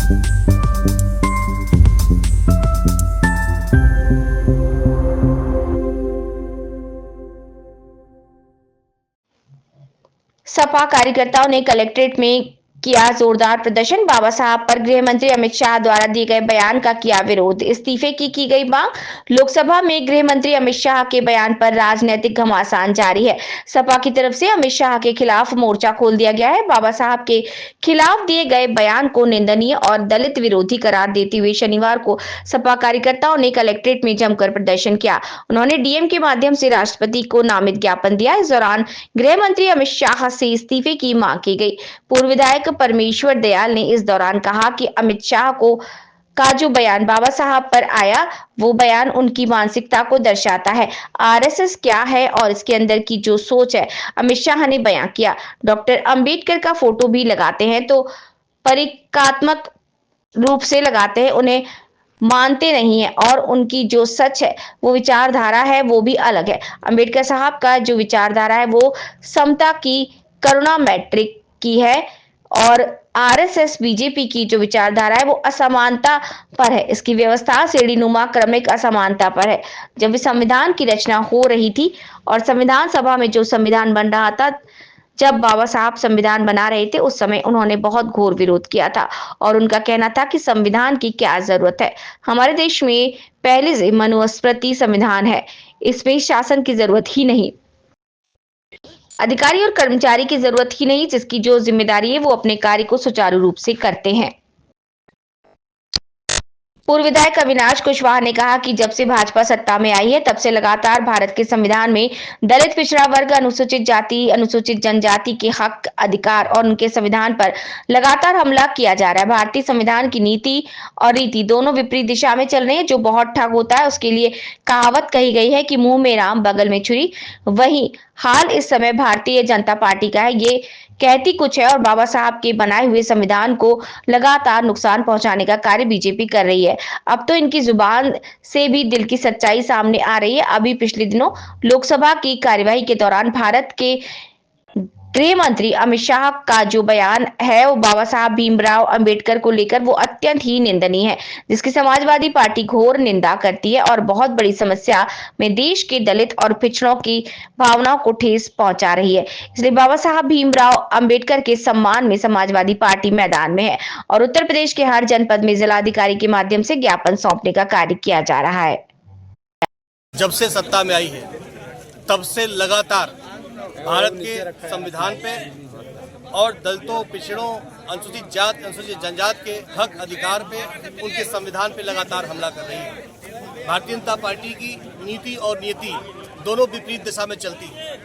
सपा कार्यकर्ताओं ने कलेक्ट्रेट में किया जोरदार प्रदर्शन। बाबा साहब पर गृह मंत्री अमित शाह द्वारा दिए गए बयान का किया विरोध। इस्तीफे की गई मांग। लोकसभा में गृह मंत्री अमित शाह के बयान पर राजनीतिक घमासान जारी है। सपा की तरफ से अमित शाह के खिलाफ मोर्चा खोल दिया गया है। बाबा साहब के खिलाफ दिए गए बयान को निंदनीय और दलित विरोधी करार देते हुए शनिवार को सपा कार्यकर्ताओं ने कलेक्ट्रेट में जमकर प्रदर्शन किया। उन्होंने डीएम के माध्यम से राष्ट्रपति को नामित ज्ञापन दिया। इस दौरान गृह मंत्री अमित शाह से इस्तीफे की मांग की गई। पूर्व विधायक परमेश्वर दयाल ने इस दौरान कहा कि अमित शाह का जो बयान बाबा साहब पर आया वो बयान उनकी मानसिकता को दर्शाता है। आरएसएस क्या है और इसके अंदर की जो सोच है अमित शाह ने बयान किया। डॉक्टर अंबेडकर का फोटो भी लगाते हैं तो परिकात्मक रूप से लगाते हैं, उन्हें मानते नहीं है और उनकी जो सच है वो विचारधारा है वो भी अलग है। अंबेडकर साहब का जो विचारधारा है वो समता की, करुणा मैट्रिक की है और आरएसएस बीजेपी की जो विचारधारा है वो असमानता पर है। इसकी व्यवस्था सीढ़ीनुमा क्रमिक असमानता पर है। जब संविधान की रचना हो रही थी और संविधान सभा में जो संविधान बन रहा था, जब बाबा साहब संविधान बना रहे थे उस समय उन्होंने बहुत घोर विरोध किया था और उनका कहना था कि संविधान की क्या जरूरत है। हमारे देश में पहले से मनुस्मृति संविधान है, इसमें शासन की जरूरत ही नहीं, अधिकारी और कर्मचारी की जरूरत ही नहीं, जिसकी जो जिम्मेदारी है वो अपने कार्य को सुचारू रूप से करते हैं। पूर्व विधायक अविनाश कुशवाहा ने कहा कि जब से भाजपा सत्ता में आई है तब से लगातार भारत के संविधान में दलित, पिछड़ा वर्ग, अनुसूचित जाति, अनुसूचित जनजाति के हक, अधिकार और उनके संविधान पर लगातार हमला किया जा रहा है। भारतीय संविधान की नीति और रीति दोनों विपरीत दिशा में चल रही है। जो बहुत ठग होता है उसके लिए कहावत कही गई है कि मुंह में राम बगल में छुरी। वही हाल इस समय भारतीय जनता पार्टी का है। ये कहती कुछ है और बाबा साहब के बनाए हुए संविधान को लगातार नुकसान पहुंचाने का कार्य बीजेपी कर रही है। अब तो इनकी जुबान से भी दिल की सच्चाई सामने आ रही है। अभी पिछले दिनों लोकसभा की कार्यवाही के दौरान भारत के गृह मंत्री अमित शाह का जो बयान है वो बाबा साहब भीमराव अंबेडकर को लेकर वो अत्यंत ही निंदनीय है, जिसकी समाजवादी पार्टी घोर निंदा करती है और बहुत बड़ी समस्या में देश के दलित और पिछड़ों की भावनाओं को ठेस पहुंचा रही है। इसलिए बाबा साहब भीमराव अंबेडकर के सम्मान में समाजवादी पार्टी मैदान में है और उत्तर प्रदेश के हर जनपद में जिलाधिकारी के माध्यम से ज्ञापन सौंपने का कार्य किया जा रहा है। जब से सत्ता में आई है तब से लगातार भारत के संविधान पे और दलितों, पिछड़ों, अनुसूचित जात, अनुसूचित जनजात के हक, अधिकार पे, उनके संविधान पे लगातार हमला कर रही है। भारतीय जनता पार्टी की नीति और नीति दोनों विपरीत दिशा में चलती है।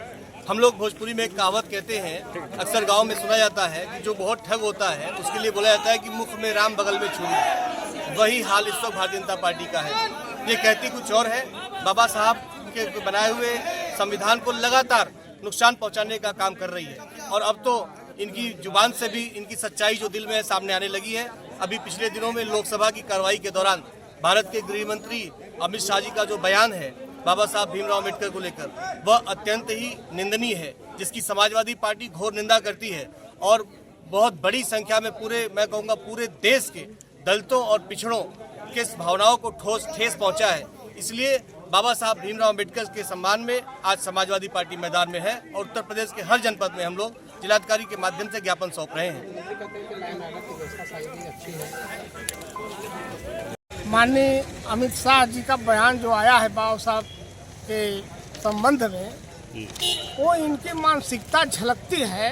हम लोग भोजपुरी में एक कहावत कहते हैं, अक्सर गांव में सुना जाता है कि जो बहुत ठग होता है उसके लिए बोला जाता है कि मुख में राम बगल में छुरी। वही हाल इस वक्त भारतीय जनता पार्टी का है। ये कहती कुछ और है। बाबा साहब के बनाए हुए संविधान को लगातार नुकसान पहुंचाने का काम कर रही है और अब तो इनकी जुबान से भी इनकी सच्चाई जो दिल में है सामने आने लगी है। अभी पिछले दिनों में लोकसभा की कार्रवाई के दौरान भारत के गृह मंत्री अमित शाह जी का जो बयान है बाबा साहब भीमराव अम्बेडकर को लेकर, वह अत्यंत ही निंदनीय है, जिसकी समाजवादी पार्टी घोर निंदा करती है और बहुत बड़ी संख्या में मैं कहूँगा पूरे देश के दलितों और पिछड़ों के भावनाओं को ठेस पहुँचा है। इसलिए बाबा साहब भीमराव अम्बेडकर के सम्मान में आज समाजवादी पार्टी मैदान में है और उत्तर प्रदेश के हर जनपद में हम लोग जिलाधिकारी के माध्यम से ज्ञापन सौंप रहे हैं। माननीय अमित शाह जी का बयान जो आया है बाबा साहब के संबंध में, वो इनकी मानसिकता झलकती है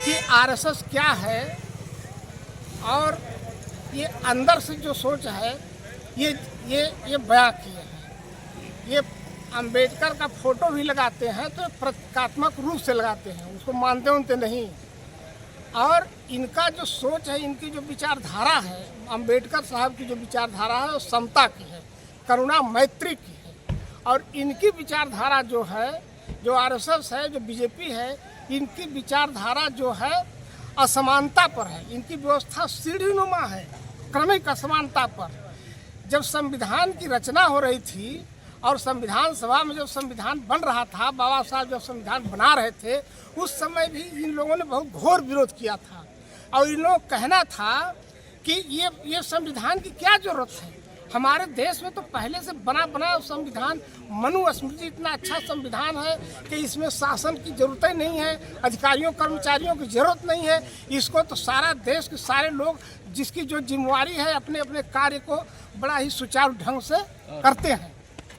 कि आरएसएस क्या है और ये अंदर से जो सोच है ये बयां किए हैं। ये अंबेडकर का फोटो भी लगाते हैं तो प्रतीकात्मक रूप से लगाते हैं, उसको मानते उनते नहीं। और इनका जो सोच है, इनकी जो विचारधारा है, अंबेडकर साहब की जो विचारधारा है वो समता की है, करुणा मैत्री की है। और इनकी विचारधारा जो है, जो आरएसएस है, जो बीजेपी है, इनकी विचारधारा जो है असमानता पर है। इनकी व्यवस्था सीढ़ीनुमा है, क्रमिक असमानता पर। जब संविधान की रचना हो रही थी और संविधान सभा में जब संविधान बन रहा था, बाबा साहब जब संविधान बना रहे थे, उस समय भी इन लोगों ने बहुत घोर विरोध किया था और इन लोगों का कहना था कि ये संविधान की क्या जरूरत है। हमारे देश में तो पहले से बना बनाया संविधान, मनुस्मृति इतना अच्छा संविधान है कि इसमें शासन की जरूरत ही नहीं है, अधिकारियों कर्मचारियों की जरूरत नहीं है। इसको तो सारा देश के सारे लोग जिसकी जो जिम्मेवारी है अपने अपने कार्य को बड़ा ही सुचारू ढंग से करते हैं।